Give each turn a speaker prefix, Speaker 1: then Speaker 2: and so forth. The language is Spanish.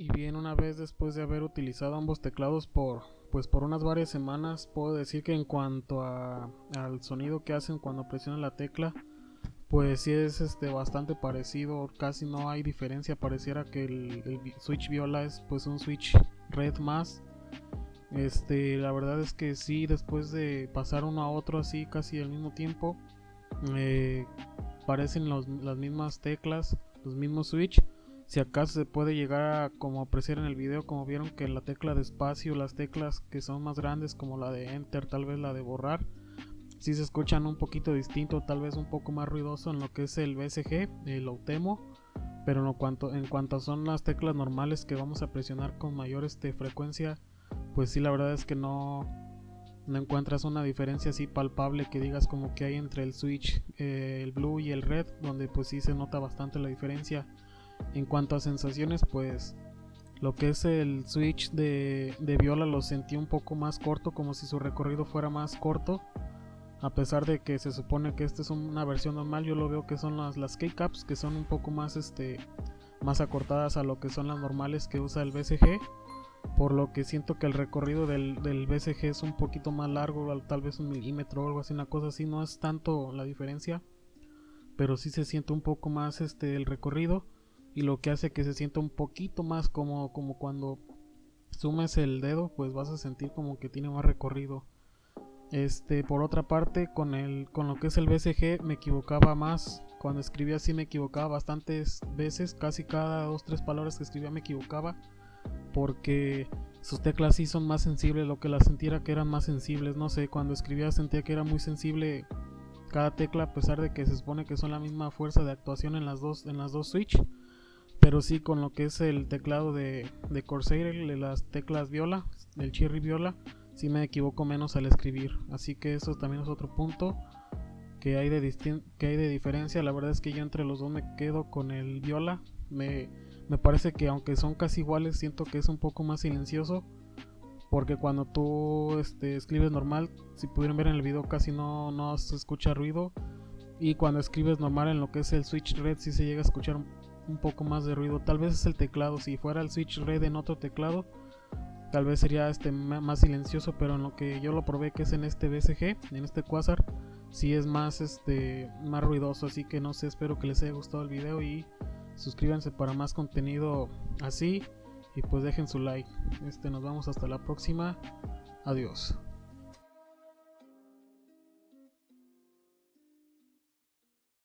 Speaker 1: Y bien, una vez después de haber utilizado ambos teclados por unas varias semanas, puedo decir que en cuanto al sonido que hacen cuando presionan la tecla, pues sí es bastante parecido, casi no hay diferencia. Pareciera que el Switch Viola es pues un Switch Red más. La verdad es que sí, después de pasar uno a otro así casi al mismo tiempo, eh, parecen las mismas teclas, los mismos switch. Si acaso se puede llegar a como apreciar en el video, como vieron que la tecla de espacio, las teclas que son más grandes como la de enter, tal vez la de borrar, si se escuchan un poquito distinto, tal vez un poco más ruidoso en lo que es el BSG, el Outemo. Pero en cuanto son las teclas normales que vamos a presionar con mayor frecuencia, pues sí, la verdad es que no encuentras una diferencia así palpable que digas como que hay entre el Switch, el Blue y el Red, donde pues sí se nota bastante la diferencia. En cuanto a sensaciones, pues lo que es el Switch de Viola lo sentí un poco más corto, como si su recorrido fuera más corto. A pesar de que se supone que esta es una versión normal, yo lo veo que son las keycaps, que son un poco más acortadas a lo que son las normales que usa el BSG. Por lo que siento que el recorrido del BSG es un poquito más largo, tal vez 1 milímetro o algo así, una cosa así. No es tanto la diferencia, pero sí se siente un poco más el recorrido, y lo que hace que se sienta un poquito más como cuando sumes el dedo, pues vas a sentir como que tiene más recorrido. Por otra parte, con lo que es el BSG me equivocaba más. Cuando escribía así me equivocaba bastantes veces, casi cada 2-3 palabras que escribía me equivocaba, porque sus teclas sí son más sensibles. Lo que las sentía que eran más sensibles, no sé, cuando escribía sentía que era muy sensible cada tecla, a pesar de que se supone que son la misma fuerza de actuación en las dos switch. Pero sí, con lo que es el teclado de Corsair, de las teclas Viola, del Cherry Viola, sí me equivoco menos al escribir. Así que eso también es otro punto que hay de diferencia. La verdad es que yo entre los dos me quedo con el Viola. Me parece que aunque son casi iguales, siento que es un poco más silencioso, porque cuando tú escribes normal, si pudieran ver en el video, casi no se escucha ruido, y cuando escribes normal en lo que es el Switch Red sí se llega a escuchar un poco más de ruido. Tal vez es el teclado, si fuera el Switch Red en otro teclado tal vez sería más silencioso, pero en lo que yo lo probé, que es en este BSG, en este Quasar, sí es más ruidoso. Así que no sé, espero que les haya gustado el video y suscríbanse para más contenido así, y pues dejen su like. Nos vemos hasta la próxima. Adiós.